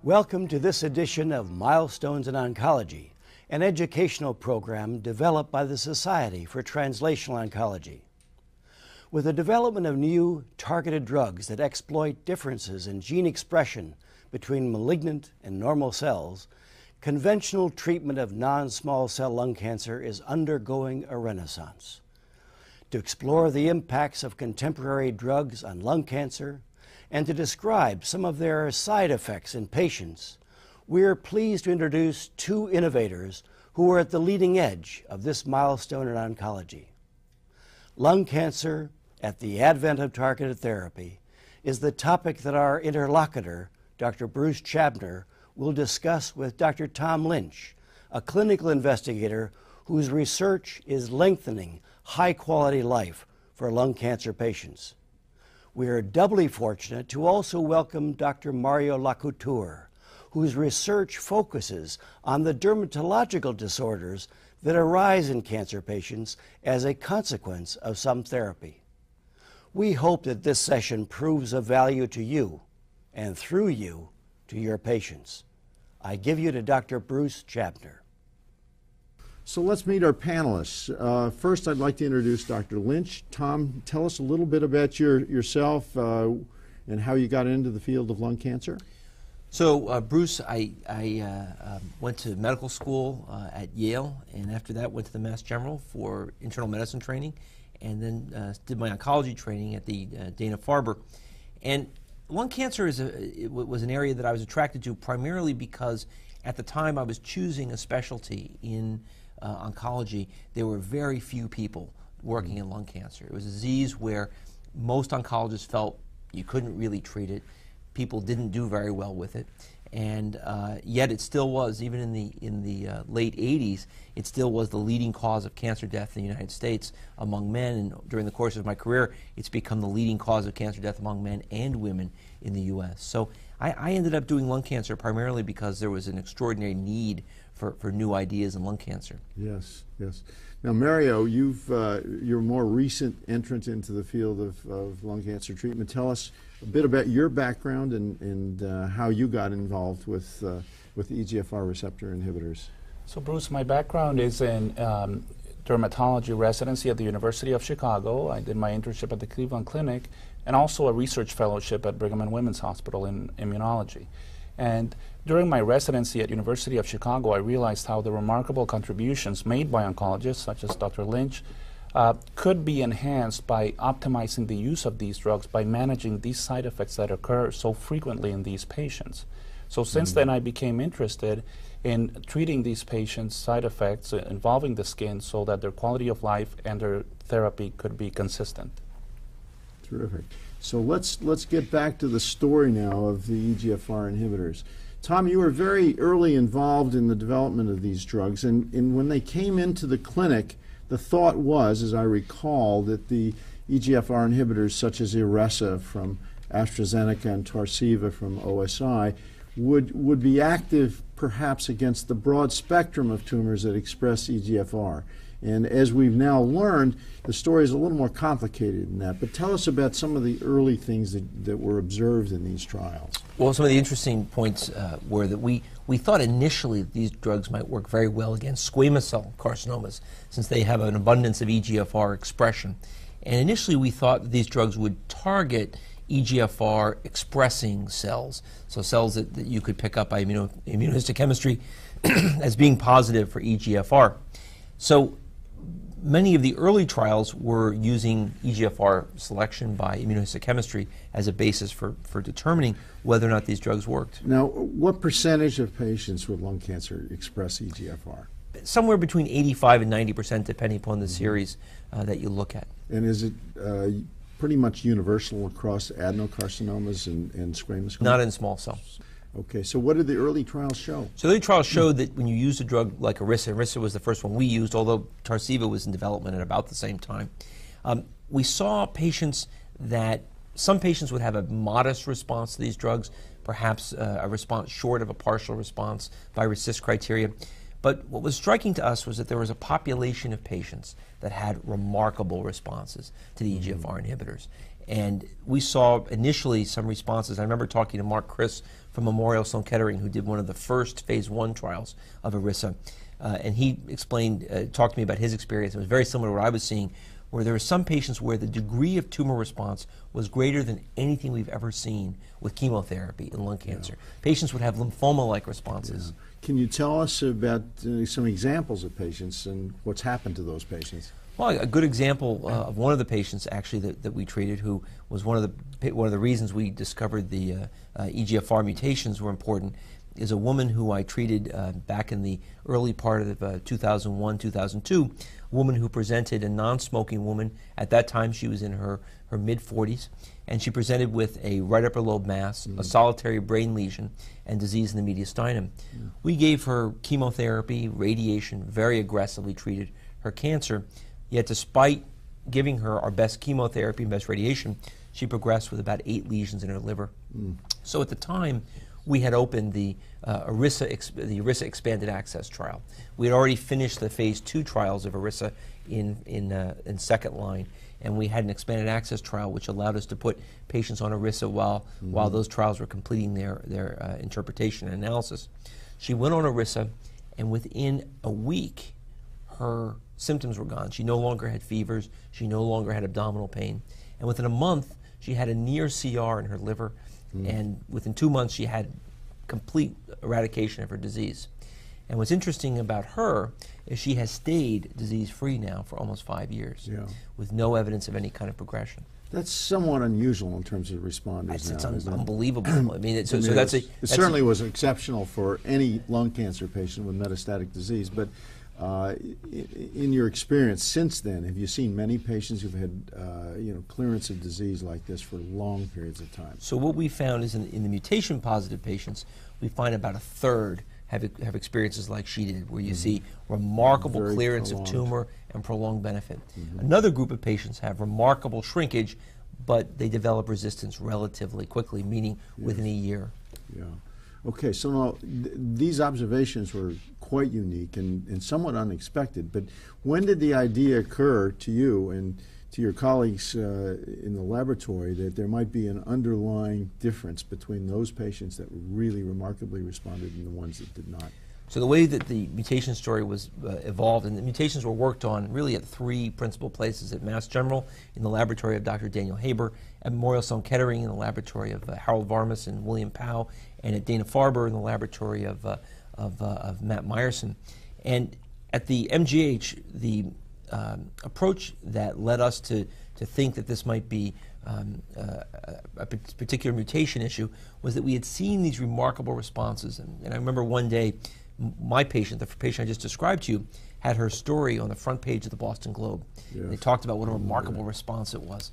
Welcome to this edition of Milestones in Oncology, an educational program developed by the Society for Translational Oncology. With the development of new targeted drugs that exploit differences in gene expression between malignant and normal cells, conventional treatment of non-small cell lung cancer is undergoing a renaissance. To explore the impacts of contemporary drugs on lung cancer and to describe some of their side effects in patients, we are pleased to introduce two innovators who are at the leading edge of this milestone in oncology. Lung cancer at the advent of targeted therapy is the topic that our interlocutor, Dr. Bruce Chabner, will discuss with Dr. Tom Lynch, a clinical investigator whose research is lengthening high-quality life for lung cancer patients. We are doubly fortunate to also welcome Dr. Mario Gagliardi, whose research focuses on the dermatological disorders that arise in cancer patients as a consequence of some therapy. We hope that this session proves of value to you, and through you, to your patients. I give you to Dr. Bruce Chabner. So let's meet our panelists. First, I'd like to introduce Dr. Lynch. Tom, tell us a little bit about yourself and how you got into the field of lung cancer. So, Bruce, I went to medical school at Yale, and after that went to the Mass General for internal medicine training, and then did my oncology training at the Dana-Farber. And lung cancer was an area that I was attracted to primarily because at the time I was choosing a specialty in oncology. There were very few people working in lung cancer. It was a disease where most oncologists felt you couldn't really treat it. People didn't do very well with it, and yet it still was, even in the late 80s, it still was the leading cause of cancer death in the United States among men, and during the course of my career, it's become the leading cause of cancer death among men and women in the U.S. So I ended up doing lung cancer primarily because there was an extraordinary need for new ideas in lung cancer. Yes, yes. Now, Mario, you're a more recent entrant into the field of lung cancer treatment. Tell us a bit about your background and how you got involved with EGFR receptor inhibitors. So, Bruce, my background is in dermatology residency at the University of Chicago. I did my internship at the Cleveland Clinic and also a research fellowship at Brigham and Women's Hospital in immunology. And during my residency at University of Chicago, I realized how the remarkable contributions made by oncologists, such as Dr. Lynch, could be enhanced by optimizing the use of these drugs by managing these side effects that occur so frequently in these patients. So since then, I became interested in treating these patients' side effects involving the skin so that their quality of life and their therapy could be consistent. Terrific. So let's get back to the story now of the EGFR inhibitors. Tom, you were very early involved in the development of these drugs, and when they came into the clinic, the thought was, as I recall, that the EGFR inhibitors such as Iressa from AstraZeneca and Tarceva from OSI would be active perhaps against the broad spectrum of tumors that express EGFR. And as we've now learned, the story is a little more complicated than that. But tell us about some of the early things that were observed in these trials. Well, some of the interesting points were that we thought initially that these drugs might work very well against squamous cell carcinomas, since they have an abundance of EGFR expression. And initially we thought that these drugs would target EGFR expressing cells, so cells that you could pick up by immunohistochemistry as being positive for EGFR. So many of the early trials were using EGFR selection by immunohistochemistry as a basis for determining whether or not these drugs worked. Now, what percentage of patients with lung cancer express EGFR? Somewhere between 85% and 90%, depending upon the series that you look at. And is it pretty much universal across adenocarcinomas and squamous? Not in small cell. Okay, so what did the early trials show? So the early trials showed that when you use a drug like Iressa was the first one we used, although Tarceva was in development at about the same time, we saw some patients would have a modest response to these drugs, perhaps a response short of a partial response by RECIST criteria. But what was striking to us was that there was a population of patients that had remarkable responses to the EGFR inhibitors. And we saw initially some responses. I remember talking to Mark Chris from Memorial Sloan Kettering, who did one of the first phase 1 trials of ERISA. And he explained, talked to me about his experience. It was very similar to what I was seeing, where there were some patients where the degree of tumor response was greater than anything we've ever seen with chemotherapy in lung cancer. Patients would have lymphoma-like responses. Can you tell us about some examples of patients and what's happened to those patients? Well, a good example of one of the patients actually that we treated, who was one of the reasons we discovered the EGFR mutations were important, is a woman who I treated back in the early part of 2001, 2002, a woman who presented, a non-smoking woman. At that time, she was in her mid-40s, and she presented with a right upper lobe mass, a solitary brain lesion, and disease in the mediastinum. We gave her chemotherapy, radiation, very aggressively treated her cancer, yet despite giving her our best chemotherapy and best radiation, she progressed with about 8 lesions in her liver. So at the time, we had opened the ERISA Expanded Access trial. We had already finished the phase 2 trials of ERISA in second line, and we had an Expanded Access trial which allowed us to put patients on ERISA while those trials were completing their interpretation and analysis. She went on ERISA, and within a week, her symptoms were gone. She no longer had fevers. She no longer had abdominal pain. And within a month, she had a near CR in her liver. And within 2 months, she had complete eradication of her disease. And what's interesting about her is she has stayed disease-free now for almost 5 years, with no evidence of any kind of progression. That's somewhat unusual in terms of responders. It's unbelievable. I mean, it certainly was exceptional for any lung cancer patient with metastatic disease. But in your experience since then, have you seen many patients who've had clearance of disease like this for long periods of time? So what we found is in the mutation-positive patients, we find about a third have experiences like she did, where you see remarkable clearance of tumor and prolonged benefit. Another group of patients have remarkable shrinkage, but they develop resistance relatively quickly, meaning within a year. Yeah. Okay, so now these observations were quite unique and somewhat unexpected, but when did the idea occur to you and to your colleagues in the laboratory that there might be an underlying difference between those patients that really remarkably responded and the ones that did not? So the way that the mutation story was evolved, and the mutations were worked on really at 3 principal places: at Mass General, in the laboratory of Dr. Daniel Haber; at Memorial Sloan Kettering, in the laboratory of Harold Varmus and William Powell; and at Dana-Farber, in the laboratory of Matt Meyerson. And at the MGH, the approach that led us to think that this might be a particular mutation issue was that we had seen these remarkable responses. And I remember one day, my patient, the patient I just described to you, had her story on the front page of the Boston Globe. Yes. They talked about what a remarkable response it was.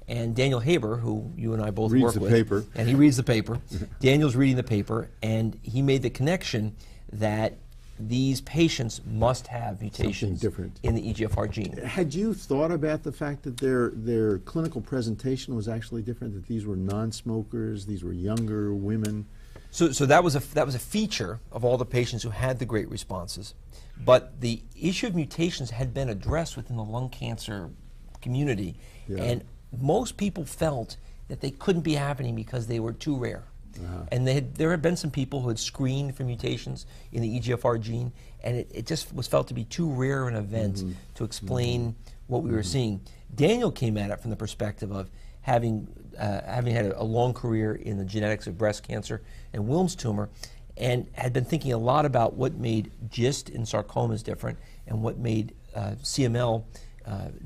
And Daniel Haber, who you and I both work with, paper. And he reads the paper. Daniel's reading the paper, and he made the connection that these patients must have mutations in the EGFR gene. Had you thought about the fact that their clinical presentation was actually different, that these were non-smokers, these were younger women? So that was a feature of all the patients who had the great responses. But the issue of mutations had been addressed within the lung cancer community, and most people felt that they couldn't be happening because they were too rare. And there had been some people who had screened for mutations in the EGFR gene, and it just was felt to be too rare an event to explain what we were seeing. Daniel came at it from the perspective of having had a long career in the genetics of breast cancer and Wilms tumor, and had been thinking a lot about what made GIST in sarcomas different and what made CML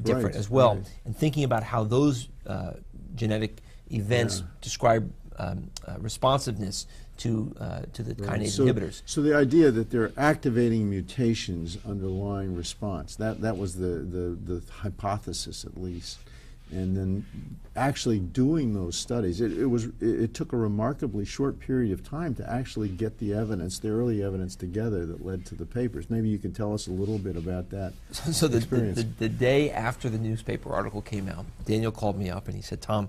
different as well, and thinking about how those genetic events describe responsiveness to the kinase inhibitors. So the idea that they're activating mutations underlying response, that was the hypothesis at least. And then actually doing those studies, it took a remarkably short period of time to actually get the evidence, the early evidence together that led to the papers. Maybe you can tell us a little bit about that experience. The day after the newspaper article came out, Daniel called me up and he said, "Tom,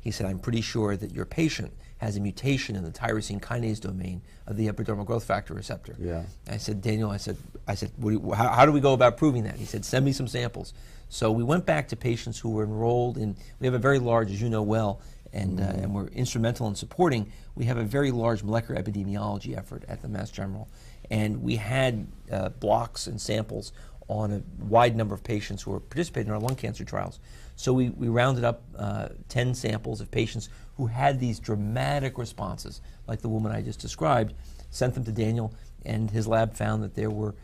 He said, I'm pretty sure that your patient has a mutation in the tyrosine kinase domain of the epidermal growth factor receptor. Yeah. I said, Daniel, I said, how do we go about proving that? He said, send me some samples. So we went back to patients who were enrolled in, we have a very large, as you know well, and we're instrumental in supporting, we have a very large molecular epidemiology effort at the Mass General. And we had blocks and samples on a wide number of patients who were participating in our lung cancer trials. So we rounded up 10 samples of patients who had these dramatic responses, like the woman I just described, sent them to Daniel, and his lab found that there were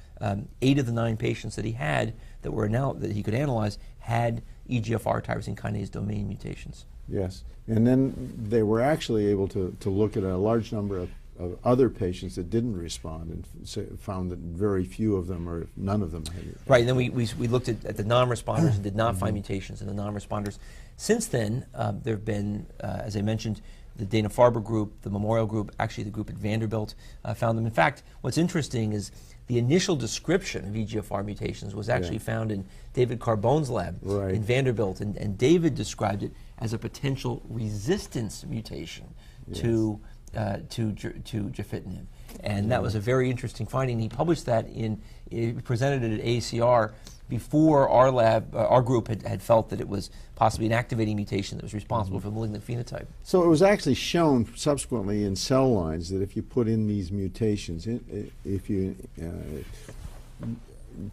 8 of the 9 patients that he had that he could analyze had EGFR tyrosine kinase domain mutations. Yes, and then they were actually able to look at a large number of other patients that didn't respond and found that very few of them or none of them had it. Right, and then we looked at the non-responders and did not find mutations in the non-responders. Since then, there have been, as I mentioned, the Dana-Farber group, the Memorial group, actually the group at Vanderbilt found them. In fact, what's interesting is the initial description of EGFR mutations was actually found in David Carbone's lab in Vanderbilt, and David described it as a potential resistance mutation to gefitinib. And that was a very interesting finding. He published that he presented it at AACR before our lab, our group had felt that it was possibly an activating mutation that was responsible for malignant phenotype. So it was actually shown subsequently in cell lines that if you put in these mutations, if you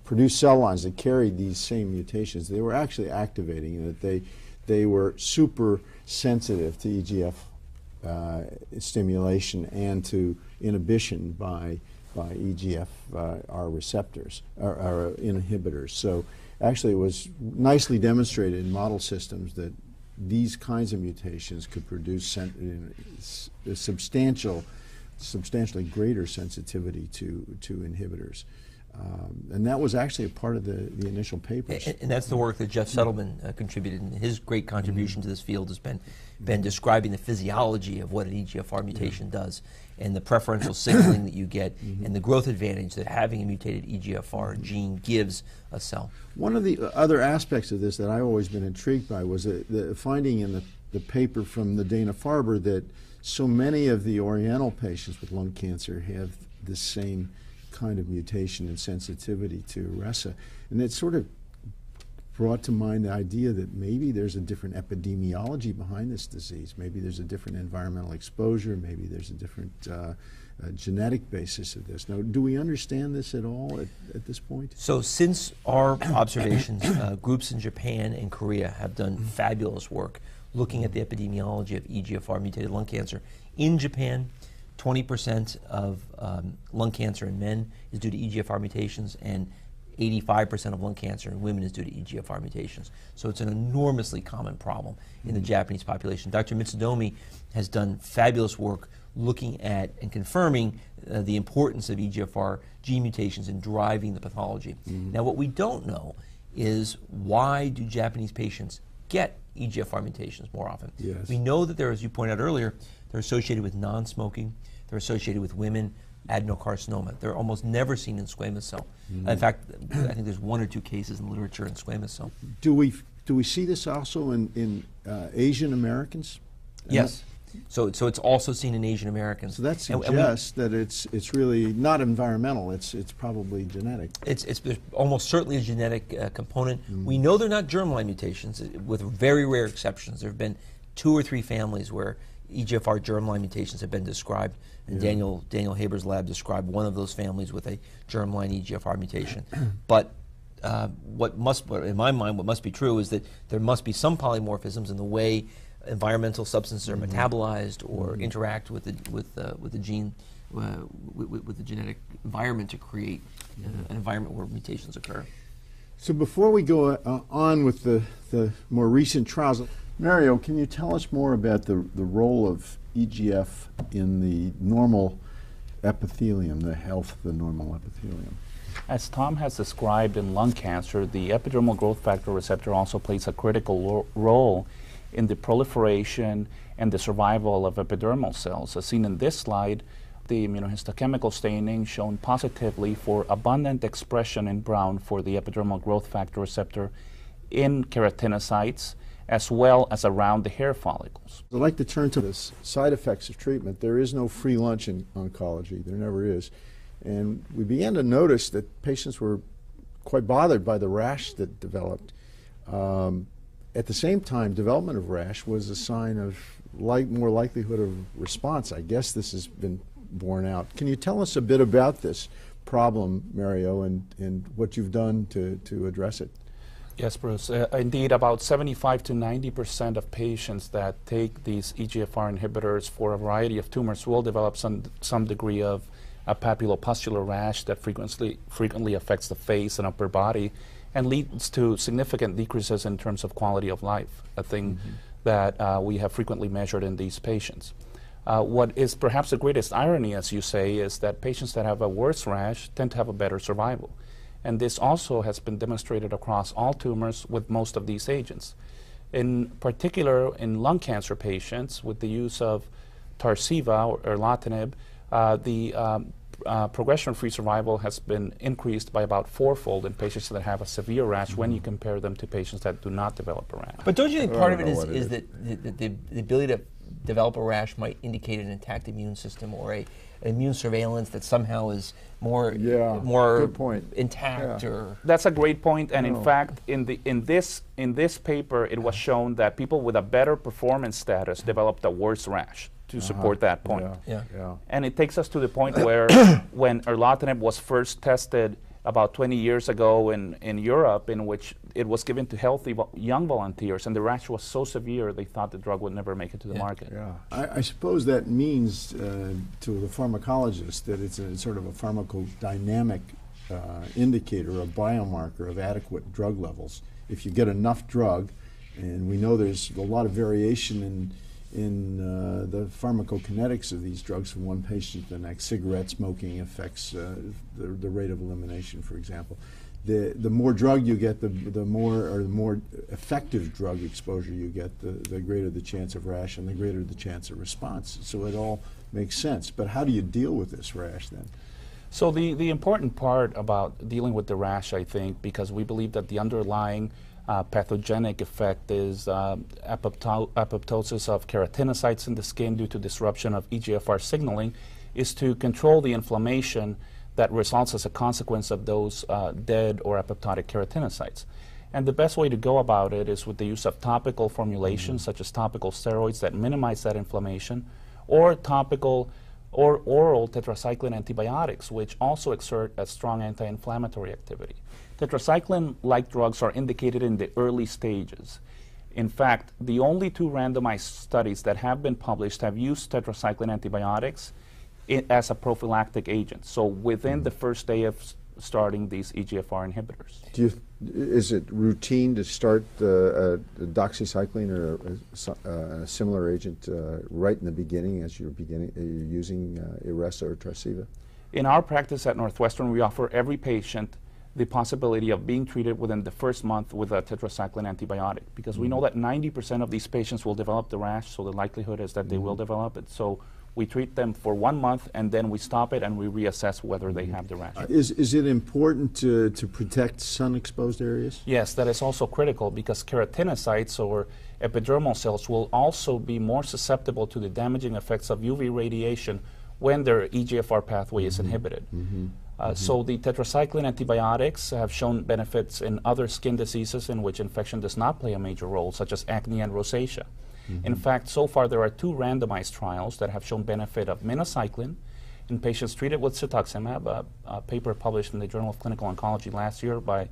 produce cell lines that carried these same mutations, they were actually activating, and that they were super sensitive to EGF stimulation and to inhibition by EGFR receptors or inhibitors. So actually it was nicely demonstrated in model systems that these kinds of mutations could produce substantially greater sensitivity to inhibitors. And that was actually a part of the initial papers. And that's the work that Jeff Settleman contributed, and his great contribution to this field has been describing the physiology of what an EGFR mutation does, and the preferential signaling that you get, and the growth advantage that having a mutated EGFR gene gives a cell. One of the other aspects of this that I've always been intrigued by was the finding in the paper from the Dana-Farber that so many of the Oriental patients with lung cancer have the same kind of mutation and sensitivity to RESA. And it sort of brought to mind the idea that maybe there's a different epidemiology behind this disease. Maybe there's a different environmental exposure. Maybe there's a different genetic basis of this. Now, do we understand this at all at this point? So since our observations, groups in Japan and Korea have done fabulous work looking at the epidemiology of EGFR mutated lung cancer. In Japan, 20% of lung cancer in men is due to EGFR mutations, and 85% of lung cancer in women is due to EGFR mutations. So it's an enormously common problem in the Japanese population. Dr. Mitsudomi has done fabulous work looking at and confirming the importance of EGFR gene mutations in driving the pathology. Now, what we don't know is why do Japanese patients get EGFR mutations more often? Yes. We know that as you pointed out earlier, they're associated with non-smoking, they're associated with women, adenocarcinoma. They're almost never seen in squamous cell. In fact, I think there's 1 or 2 cases in the literature in squamous cell. Do we see this also in Asian Americans? Yes. So it's also seen in Asian Americans. So that suggests that it's really not environmental. It's probably genetic. It's almost certainly a genetic component. We know they're not germline mutations, with very rare exceptions. There have been 2 or 3 families where EGFR germline mutations have been described, and Daniel Haber's lab described one of those families with a germline EGFR mutation. But in my mind, what must be true is that there must be some polymorphisms in the way environmental substances are metabolized or interact with the gene, with the genetic environment to create an environment where mutations occur. So before we go on with the more recent trials, Mario, can you tell us more about the role of EGF in the normal epithelium, the health of the normal epithelium? As Tom has described in lung cancer, the epidermal growth factor receptor also plays a critical role in the proliferation and the survival of epidermal cells. As seen in this slide, the immunohistochemical staining shown positively for abundant expression in brown for the epidermal growth factor receptor in keratinocytes, as well as around the hair follicles. I'd like to turn to the side effects of treatment. There is no free lunch in oncology. There never is. And we began to notice that patients were quite bothered by the rash that developed. At the same time, development of rash was a sign of more likelihood of response. I guess this has been borne out. Can you tell us a bit about this problem, Mario, and what you've done to address it? Yes, Bruce. Indeed, about 75 to 90% of patients that take these EGFR inhibitors for a variety of tumors will develop some degree of a papulopustular rash that frequently affects the face and upper body and leads to significant decreases in terms of quality of life, a thing that we have frequently measured in these patients. What is perhaps the greatest irony, as you say, is that patients that have a worse rash tend to have a better survival. And this also has been demonstrated across all tumors with most of these agents. In particular, in lung cancer patients, with the use of Tarceva or erlotinib, the progression-free survival has been increased by about fourfold in patients that have a severe rash when you compare them to patients that do not develop a rash. But don't you think part of it is that the ability to develop a rash might indicate an intact immune system or an immune surveillance that somehow is more good point. intact? Yeah. Or that's a great point, and in fact, in this paper, it was shown that people with a better performance status developed a worse rash to support that point. Yeah. And it takes us to the point where when erlotinib was first tested about 20 years ago in Europe, in which it was given to healthy young volunteers, and the rash was so severe they thought the drug would never make it to the market. Yeah. I suppose that means to the pharmacologist that it's a sort of a pharmacodynamic indicator, a biomarker of adequate drug levels. If you get enough drug, and we know there's a lot of variation in the pharmacokinetics of these drugs from one patient to the next. Cigarette smoking affects the rate of elimination, for example. The more drug you get, the more effective drug exposure you get, the greater the chance of rash and the greater the chance of response. So it all makes sense. But how do you deal with this rash then? So the important part about dealing with the rash, I think, because we believe that the underlying pathogenic effect is apoptosis of keratinocytes in the skin due to disruption of EGFR signaling, is to control the inflammation that results as a consequence of those dead or apoptotic keratinocytes. And the best way to go about it is with the use of topical formulations, such as topical steroids that minimize that inflammation, or topical or oral tetracycline antibiotics, which also exert a strong anti-inflammatory activity. Tetracycline-like drugs are indicated in the early stages. In fact, the only two randomized studies that have been published have used tetracycline antibiotics as a prophylactic agent, so within the first day of starting these EGFR inhibitors. Is it routine to start the doxycycline or a similar agent right in the beginning as you're using Iressa or Tarceva? In our practice at Northwestern, we offer every patient the possibility of being treated within the first month with a tetracycline antibiotic, because we know that 90% of these patients will develop the rash, so the likelihood is that they will develop it. So we treat them for 1 month, and then we stop it and we reassess whether they have the rash. Is it important to protect sun-exposed areas? Yes, that is also critical, because keratinocytes or epidermal cells will also be more susceptible to the damaging effects of UV radiation when their EGFR pathway is inhibited. So the tetracycline antibiotics have shown benefits in other skin diseases in which infection does not play a major role, such as acne and rosacea. In fact, so far there are 2 randomized trials that have shown benefit of minocycline in patients treated with cetuximab, a paper published in the Journal of Clinical Oncology last year by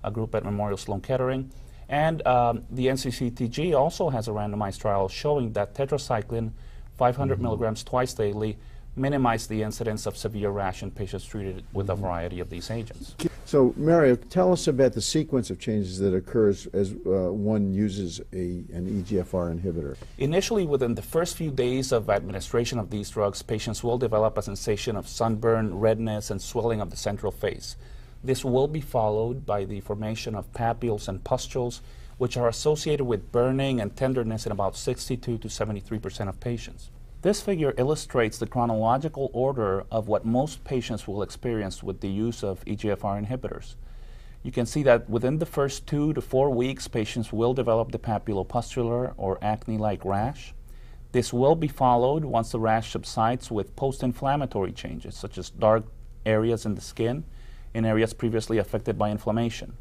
a group at Memorial Sloan Kettering. And the NCCTG also has a randomized trial showing that tetracycline, 500 milligrams twice daily, minimize the incidence of severe rash in patients treated with a variety of these agents. So, Mario, tell us about the sequence of changes that occurs as one uses an EGFR inhibitor. Initially, within the first few days of administration of these drugs, patients will develop a sensation of sunburn, redness, and swelling of the central face. This will be followed by the formation of papules and pustules, which are associated with burning and tenderness in about 62 to 73% of patients. This figure illustrates the chronological order of what most patients will experience with the use of EGFR inhibitors. you can see that within the first 2 to 4 weeks, patients will develop the papulopustular or acne-like rash. This will be followed, once the rash subsides, with post-inflammatory changes, such as dark areas in the skin in areas previously affected by inflammation.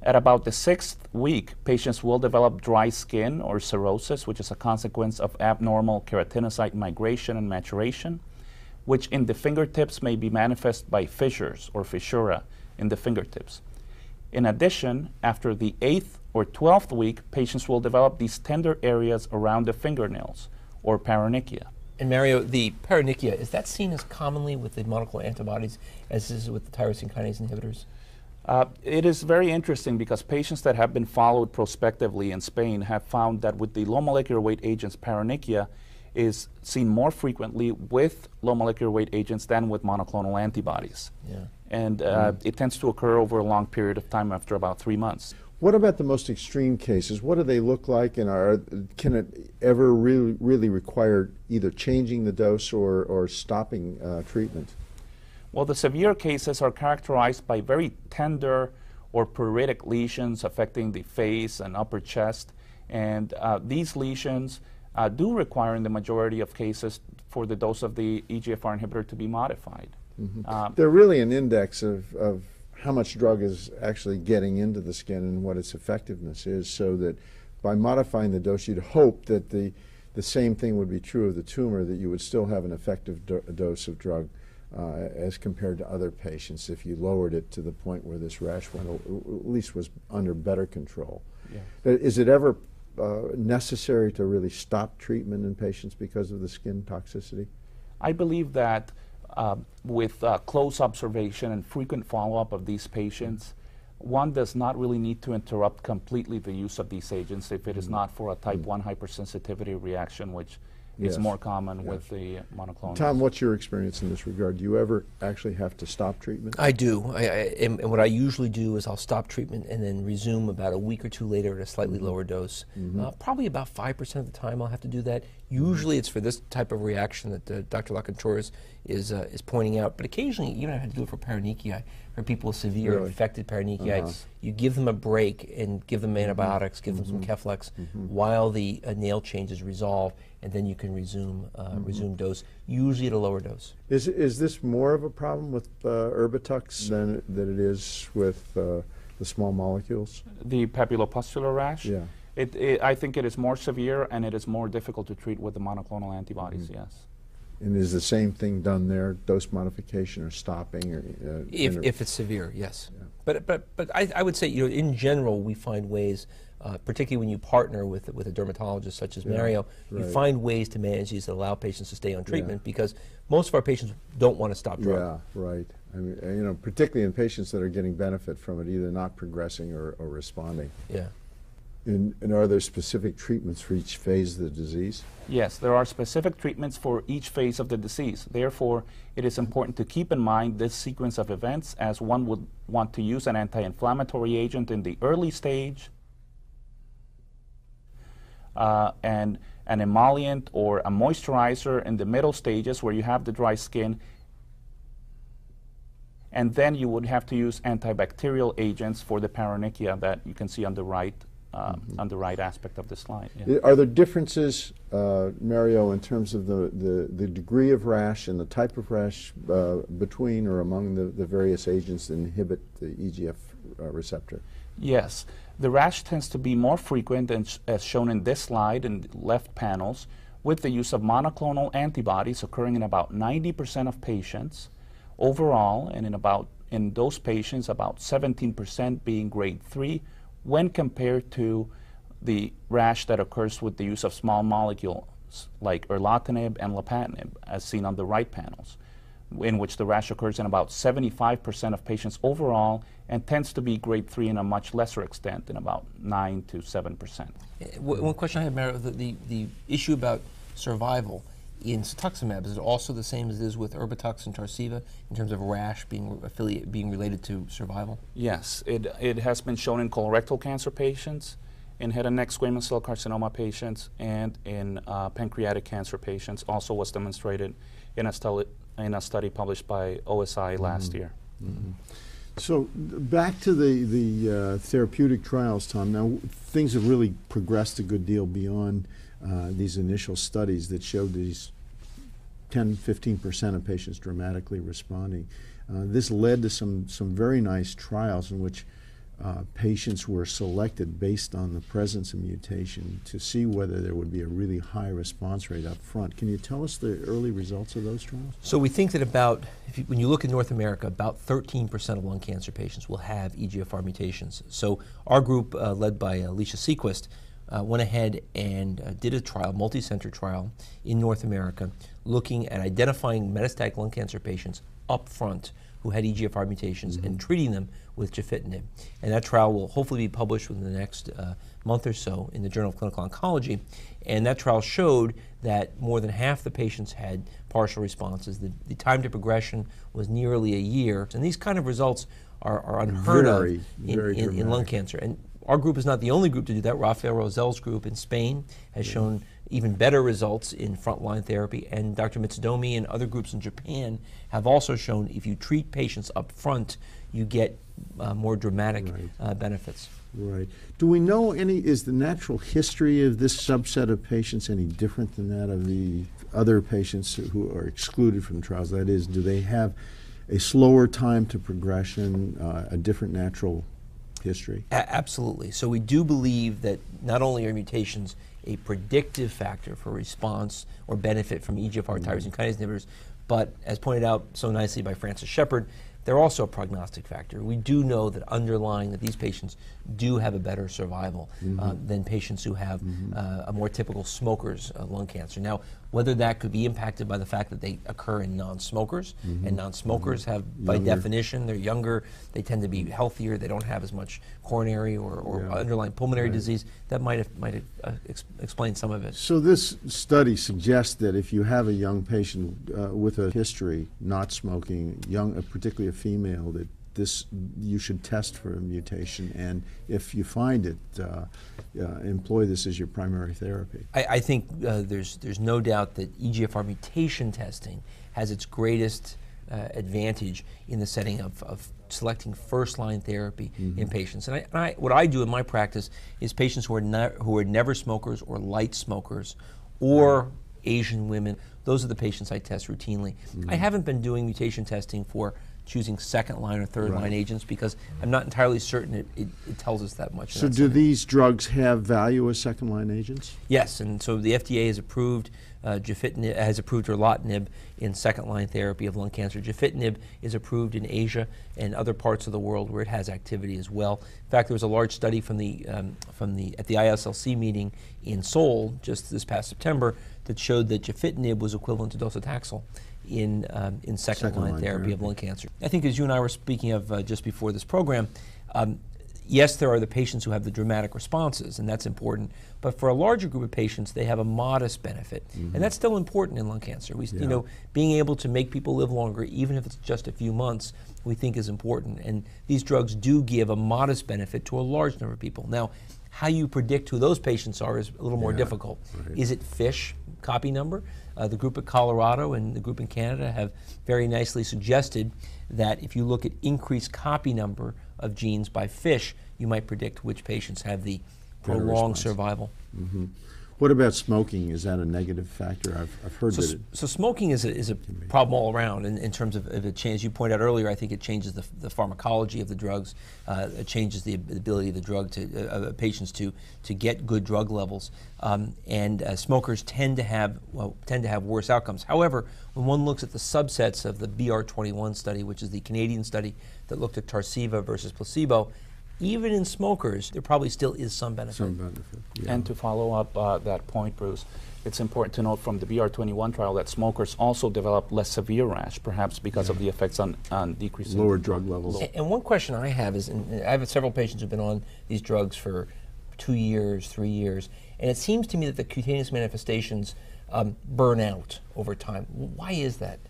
At about the 6th week, patients will develop dry skin or cirrhosis, which is a consequence of abnormal keratinocyte migration and maturation, which in the fingertips may be manifest by fissures or fissura in the fingertips. In addition, after the 8th or 12th week, patients will develop these tender areas around the fingernails, or paronychia. And Mario, the paronychia, is that seen as commonly with the monoclonal antibodies as is with the tyrosine kinase inhibitors? It is very interesting because patients that have been followed prospectively in Spain have found that with the low molecular weight agents, paronychia is seen more frequently with low molecular weight agents than with monoclonal antibodies. Yeah. And it tends to occur over a long period of time after about 3 months. What about the most extreme cases? What do they look like, and can it ever really require either changing the dose or stopping treatment? Well, the severe cases are characterized by very tender or pruritic lesions affecting the face and upper chest, and these lesions do require, in the majority of cases, for the dose of the EGFR inhibitor to be modified. Mm-hmm. They're really an index of how much drug is actually getting into the skin and what its effectiveness is, so that by modifying the dose, you'd hope that the same thing would be true of the tumor, that you would still have an effective dose of drug as compared to other patients if you lowered it to the point where this rash went, at least was under better control. Yeah. Is it ever necessary to really stop treatment in patients because of the skin toxicity? I believe that with close observation and frequent follow-up of these patients, one does not really need to interrupt completely the use of these agents if it is not for a type 1 hypersensitivity reaction, which is more common with the monoclonals. Tom, what's your experience in this regard? Do you ever actually have to stop treatment? I do. And what I usually do is I'll stop treatment and then resume about a week or 2 later at a slightly lower dose. Probably about 5% of the time I'll have to do that. Usually it's for this type of reaction that Dr. Lacouture is pointing out, but occasionally even I had to do it for paronychia, for people with severe infected paronychia. You give them a break and give them antibiotics, give them some Keflex while the nail changes resolve, and then you can resume resume dose, usually at a lower dose. Is this more of a problem with Erbitux than it is with the small molecules? The papulopustular rash? Yeah. I think it is more severe and it is more difficult to treat with the monoclonal antibodies, yes. And is the same thing done there, dose modification or stopping? Or, if it's severe, yes. Yeah. But I would say, in general, we find ways, particularly when you partner with a dermatologist such as Mario, you find ways to manage these that allow patients to stay on treatment because most of our patients don't want to stop drug. Yeah, right. I mean, particularly in patients that are getting benefit from it, either not progressing or responding. Yeah. And are there specific treatments for each phase of the disease? Yes, there are specific treatments for each phase of the disease. Therefore, it is important to keep in mind this sequence of events, as one would want to use an anti-inflammatory agent in the early stage and an emollient or a moisturizer in the middle stages where you have the dry skin, and then you would have to use antibacterial agents for the paronychia that you can see on the right. On the right aspect of the slide. Yeah. Are there differences, Mario, in terms of the degree of rash and the type of rash between or among the various agents that inhibit the EGF receptor? Yes. The rash tends to be more frequent, as shown in this slide in the left panels, with the use of monoclonal antibodies occurring in about 90% of patients overall, and in those patients about 17% being grade 3, when compared to the rash that occurs with the use of small molecules like erlotinib and lapatinib, as seen on the right panels, in which the rash occurs in about 75% of patients overall and tends to be grade 3 in a much lesser extent, in about 9 to 7%. One question I have, Mario, the issue about survival in cetuximab, is it also the same as it is with Erbitux and Tarceva in terms of rash being related to survival? Yes, it has been shown in colorectal cancer patients, in head and neck squamous cell carcinoma patients, and in pancreatic cancer patients. Also was demonstrated in a study published by OSI last year. So back to the therapeutic trials, Tom. Now things have really progressed a good deal beyond these initial studies that showed these 10–15% of patients dramatically responding. This led to some very nice trials in which patients were selected based on the presence of mutation to see whether there would be a really high response rate up front. Can you tell us the early results of those trials? So we think that when you look at North America, about 13% of lung cancer patients will have EGFR mutations. So our group, led by Alicia Sequist, went ahead and did a trial, multi-center trial in North America, looking at identifying metastatic lung cancer patients up front who had EGFR mutations and treating them with gefitinib. And that trial will hopefully be published within the next month or so in the Journal of Clinical Oncology. And that trial showed that more than half the patients had partial responses. The time to progression was nearly a year. And these kind of results are unheard of in lung cancer. And our group is not the only group to do that. Rafael Rosel's group in Spain has shown even better results in frontline therapy, and Dr. Mitsudomi and other groups in Japan have also shown if you treat patients up front, you get more dramatic benefits. Right. Do we know is the natural history of this subset of patients any different than that of the other patients who are excluded from trials? That is, do they have a slower time to progression, a different natural history? Absolutely. So we do believe that not only are mutations a predictive factor for response or benefit from EGFR tyrosine kinase inhibitors, but as pointed out so nicely by Francis Shepard, they're also a prognostic factor. We do know that underlying that these patients do have a better survival than patients who have a more typical smoker's lung cancer. Now, whether that could be impacted by the fact that they occur in non-smokers, and non-smokers have, by definition, they're younger, they tend to be healthier, they don't have as much coronary or underlying pulmonary disease, that might explain some of it. So this study suggests that if you have a young patient with a history, not smoking, particularly a female, that you should test for a mutation, and if you find it, employ this as your primary therapy. I think there's no doubt that EGFR mutation testing has its greatest advantage in the setting of selecting first-line therapy in patients. And what I do in my practice is patients who are never smokers or light smokers or Asian women. Those are the patients I test routinely. I haven't been doing mutation testing for choosing second-line or third-line agents because I'm not entirely certain it tells us that much. So do these drugs have value as second-line agents? Yes, and so the FDA has approved gefitinib, has approved erlotinib in second-line therapy of lung cancer. Gefitinib is approved in Asia and other parts of the world where it has activity as well. In fact, there was a large study at the ISLC meeting in Seoul just this past September that showed that gefitinib was equivalent to docetaxel in second-line therapy of lung cancer. I think as you and I were speaking of just before this program, yes, there are the patients who have the dramatic responses, and that's important, but for a larger group of patients, they have a modest benefit, and that's still important in lung cancer. You know, being able to make people live longer, even if it's just a few months, we think is important, and these drugs do give a modest benefit to a large number of people. Now, how you predict who those patients are is a little more difficult. Is it FISH copy number? The group at Colorado and the group in Canada have very nicely suggested that if you look at increased copy number of genes by FISH, you might predict which patients have the prolonged survival. What about smoking? Is that a negative factor? I've heard that So smoking is a problem all around in terms of it changes. You pointed out earlier, I think it changes the pharmacology of the drugs. It changes the ability of the drug to patients to get good drug levels. And smokers tend to have worse outcomes. However, when one looks at the subsets of the BR21 study, which is the Canadian study that looked at Tarceva versus placebo, even in smokers, there probably still is some benefit. And to follow up that point, Bruce, it's important to note from the BR21 trial that smokers also develop less severe rash, perhaps because of the effects on decreasing lower drug levels. And one question I have is, and I have several patients who've been on these drugs for 2 years, 3 years, and it seems to me that the cutaneous manifestations burn out over time. Why is that?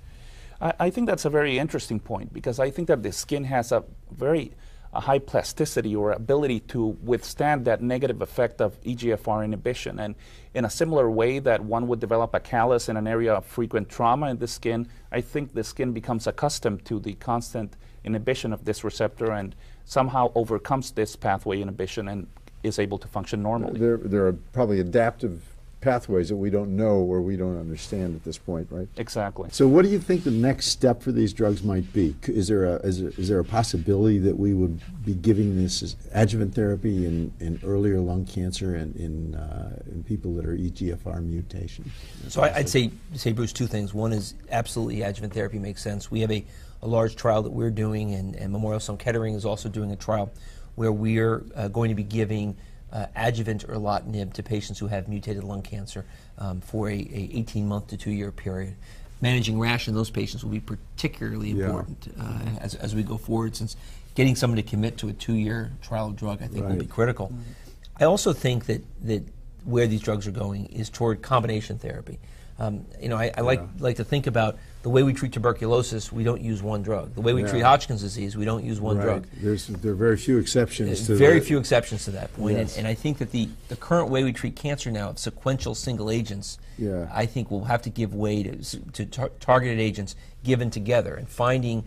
I think that's a very interesting point, because I think that the skin has a very a high plasticity or ability to withstand that negative effect of EGFR inhibition. And in a similar way that one would develop a callus in an area of frequent trauma in the skin, I think the skin becomes accustomed to the constant inhibition of this receptor and somehow overcomes this pathway inhibition and is able to function normally. There are probably adaptive pathways that we don't know or we don't understand at this point, right? Exactly. So what do you think the next step for these drugs might be? Is there a possibility that we would be giving this as adjuvant therapy in earlier lung cancer and in people that are EGFR mutation? So I'd say, Bruce, two things. One is absolutely adjuvant therapy makes sense. We have a large trial that we're doing, and Memorial Sloan Kettering is also doing a trial where we're going to be giving adjuvant erlotinib to patients who have mutated lung cancer for a 18-month to 2-year period. Managing rash in those patients will be particularly important as we go forward, since getting someone to commit to a 2-year trial drug, I think, will be critical. I also think that where these drugs are going is toward combination therapy. I like to think about the way we treat tuberculosis, we don't use one drug. The way we treat Hodgkin's disease, we don't use one drug. There are very few exceptions to very few exceptions to that point. Yes. And I think that the current way we treat cancer now of sequential single agents, I think we'll have to give way to targeted agents given together, and finding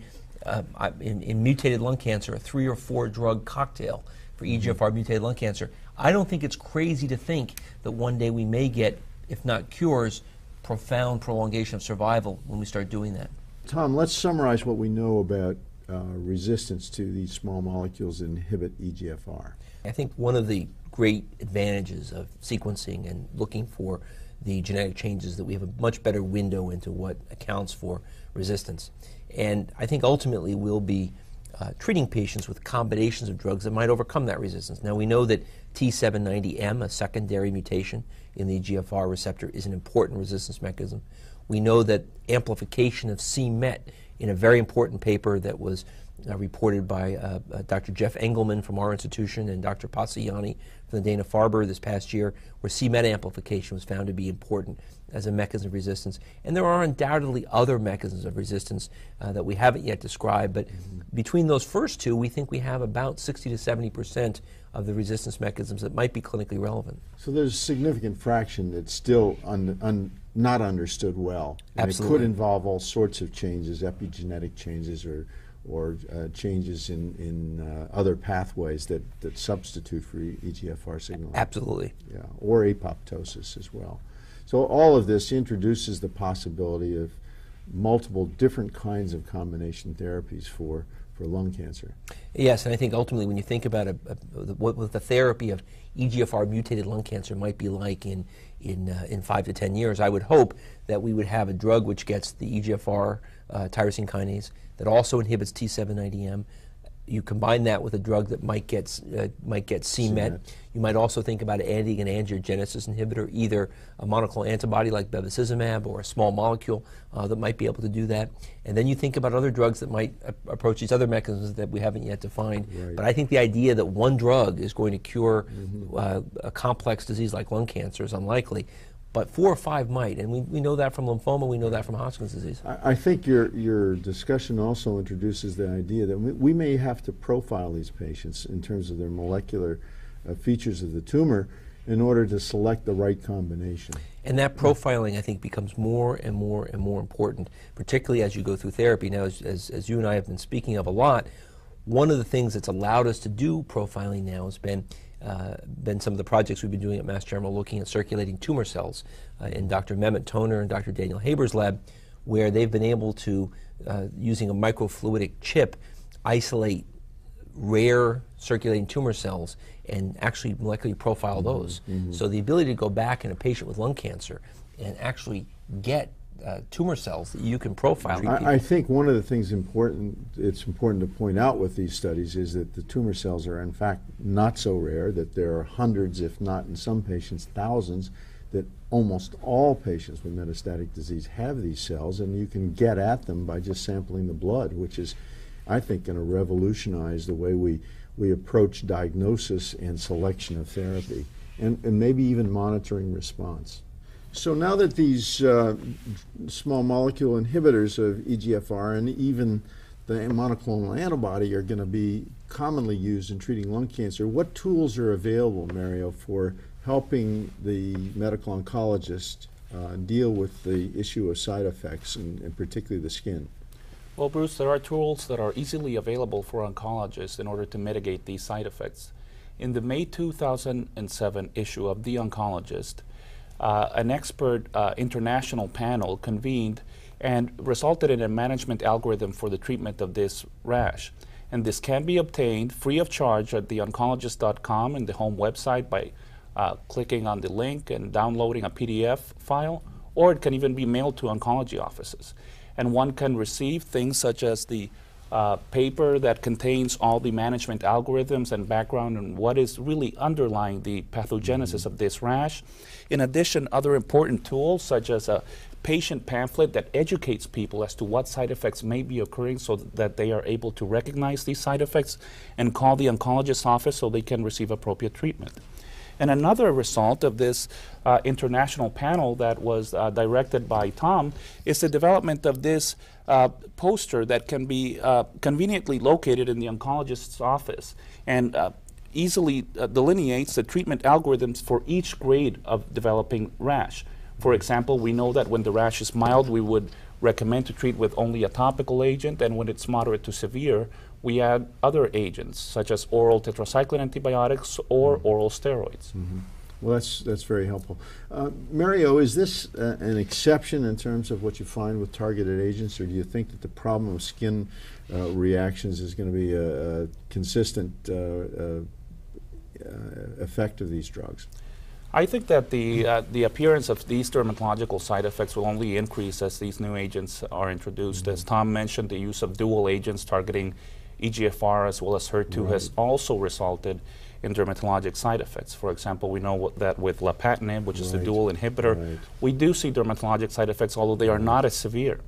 in mutated lung cancer a 3 or 4 drug cocktail for EGFR mutated lung cancer. I don't think it's crazy to think that one day we may get, if not cures, profound prolongation of survival when we start doing that. Tom, let's summarize what we know about resistance to these small molecules that inhibit EGFR. I think one of the great advantages of sequencing and looking for the genetic changes that we have a much better window into what accounts for resistance. And I think ultimately we'll be treating patients with combinations of drugs that might overcome that resistance. Now we know that T790M, a secondary mutation in the EGFR receptor, is an important resistance mechanism. We know that amplification of c-Met in a very important paper that was reported by Dr. Jeff Engelman from our institution and Dr. Passiani from the Dana-Farber this past year, where c-Met amplification was found to be important as a mechanism of resistance. And there are undoubtedly other mechanisms of resistance that we haven't yet described, but between those first two, we think we have about 60 to 70% of the resistance mechanisms that might be clinically relevant. So there's a significant fraction that's still not understood well. And Absolutely. It could involve all sorts of changes, epigenetic changes or changes in other pathways that substitute for EGFR signaling. Absolutely. Yeah, or apoptosis as well. So all of this introduces the possibility of multiple different kinds of combination therapies for lung cancer. Yes, and I think ultimately when you think about what the therapy of EGFR mutated lung cancer might be like in 5 to 10 years, I would hope that we would have a drug which gets the EGFR tyrosine kinase that also inhibits T790M. You combine that with a drug that might get c-Met. You might also think about adding an angiogenesis inhibitor, either a monoclonal antibody like bevacizumab or a small molecule that might be able to do that. And then you think about other drugs that might approach these other mechanisms that we haven't yet defined. Right. But I think the idea that one drug is going to cure a complex disease like lung cancer is unlikely. But 4 or 5 might, and we know that from lymphoma, we know that from Hodgkin's disease. I think your discussion also introduces the idea that we may have to profile these patients in terms of their molecular features of the tumor in order to select the right combination. And that profiling, I think, becomes more and more and more important, particularly as you go through therapy. Now, as you and I have been speaking of a lot, one of the things that's allowed us to do profiling now has been some of the projects we've been doing at Mass General looking at circulating tumor cells in Dr. Mehmet Toner and Dr. Daniel Haber's lab, where they've been able to, using a microfluidic chip, isolate rare circulating tumor cells and actually molecularly profile those. So the ability to go back in a patient with lung cancer and actually get tumor cells that you can profile. I think one of the things it's important to point out with these studies is that the tumor cells are in fact not so rare, that there are hundreds, if not in some patients thousands, that almost all patients with metastatic disease have these cells, and you can get at them by just sampling the blood, which is, I think, going to revolutionize the way we approach diagnosis and selection of therapy, and maybe even monitoring response. So now that these small molecule inhibitors of EGFR and even the monoclonal antibody are going to be commonly used in treating lung cancer. What tools are available, Mario, for helping the medical oncologist deal with the issue of side effects, and particularly the skin? Well, Bruce, there are tools that are easily available for oncologists in order to mitigate these side effects. In the May 2007 issue of The Oncologist, an expert international panel convened and resulted in a management algorithm for the treatment of this rash. And this can be obtained free of charge at theoncologist.com in the home website by clicking on the link and downloading a PDF file, or it can even be mailed to oncology offices. And one can receive things such as the paper that contains all the management algorithms and background and what is really underlying the pathogenesis of this rash. In addition, other important tools such as a patient pamphlet that educates people as to what side effects may be occurring so that they are able to recognize these side effects and call the oncologist's office so they can receive appropriate treatment. And another result of this international panel that was directed by Tom is the development of this poster that can be conveniently located in the oncologist's office and easily delineates the treatment algorithms for each grade of developing rash. For example, we know that when the rash is mild, we would recommend to treat with only a topical agent, and when it's moderate to severe, we add other agents, such as oral tetracycline antibiotics or oral steroids. Well, that's very helpful. Mario, is this an exception in terms of what you find with targeted agents, or do you think that the problem of skin reactions is going to be a consistent effect of these drugs? I think that the appearance of these dermatological side effects will only increase as these new agents are introduced. As Tom mentioned, the use of dual agents targeting EGFR as well as HER2 has also resulted in dermatologic side effects. For example, we know that with lapatinib, which is the dual inhibitor, we do see dermatologic side effects, although they are not as severe.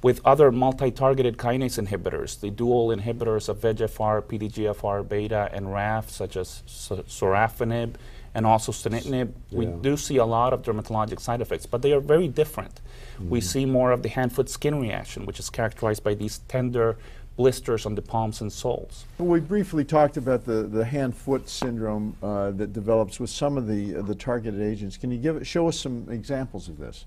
With other multi-targeted kinase inhibitors, the dual inhibitors of VEGFR, PDGFR, beta, and RAF, such as sorafenib, and also sunitinib, we do see a lot of dermatologic side effects, but they are very different. We see more of the hand-foot skin reaction, which is characterized by these tender blisters on the palms and soles. We briefly talked about the hand-foot syndrome that develops with some of the targeted agents. Can you show us some examples of this?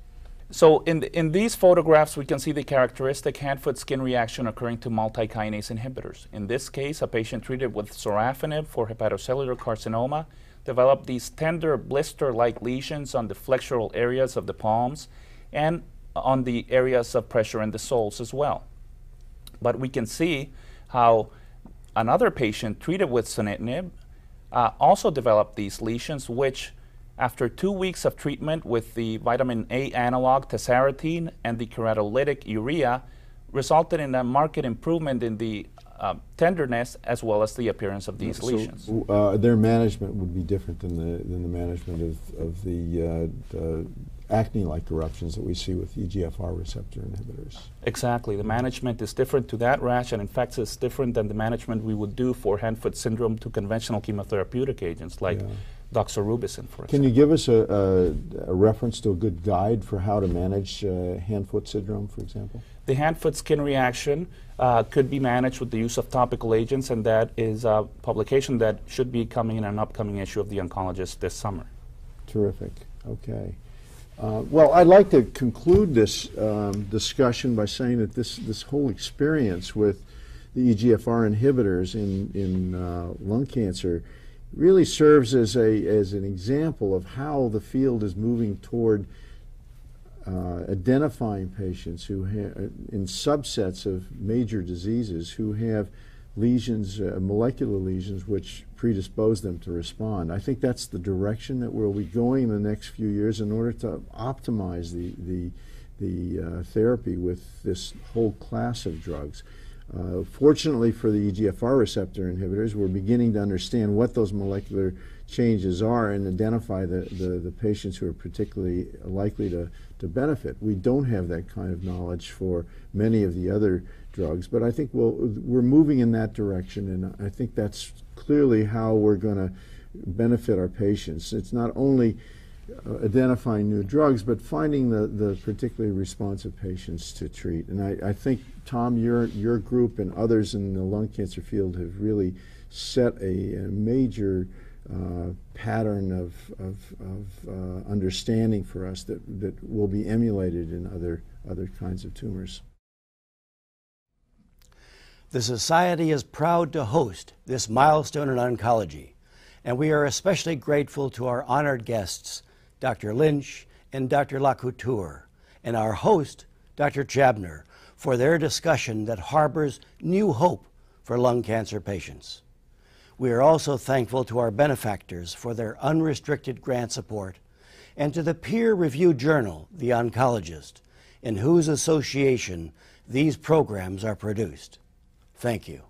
So in these photographs, we can see the characteristic hand-foot skin reaction occurring to multi-kinase inhibitors. In this case, a patient treated with sorafenib for hepatocellular carcinoma developed these tender blister-like lesions on the flexural areas of the palms and on the areas of pressure in the soles as well. But we can see how another patient treated with sunitinib also developed these lesions, which after 2 weeks of treatment with the vitamin A analog tessarotene and the keratolytic urea resulted in a marked improvement in the tenderness as well as the appearance of these lesions. Their management would be different than the management of the acne-like eruptions that we see with EGFR receptor inhibitors. Exactly. The management is different to that rash, and in fact it's different than the management we would do for hand-foot syndrome to conventional chemotherapeutic agents like doxorubicin, for example. Can you give us a reference to a good guide for how to manage hand-foot syndrome, for example? The hand-foot skin reaction could be managed with the use of topical agents, and that is a publication that should be coming in an upcoming issue of The Oncologist this summer. Terrific. Okay. Well, I'd like to conclude this discussion by saying that this whole experience with the EGFR inhibitors in lung cancer really serves as an example of how the field is moving toward identifying patients who in subsets of major diseases who have lesions, molecular lesions, which predispose them to respond. I think that's the direction that we'll be going in the next few years in order to optimize the therapy with this whole class of drugs. Fortunately for the EGFR receptor inhibitors, we're beginning to understand what those molecular changes are and identify the patients who are particularly likely to benefit. We don't have that kind of knowledge for many of the other drugs, but I think we're moving in that direction, and I think that's clearly how we're going to benefit our patients. It's not only identifying new drugs, but finding the particularly responsive patients to treat. And I think, Tom, your group and others in the lung cancer field have really set a major pattern of understanding for us that will be emulated in other kinds of tumors. The Society is proud to host this milestone in oncology, and we are especially grateful to our honored guests, Dr. Lynch and Dr. Lacouture, and our host, Dr. Chabner, for their discussion that harbors new hope for lung cancer patients. We are also thankful to our benefactors for their unrestricted grant support, and to the peer-reviewed journal, The Oncologist, in whose association these programs are produced. Thank you.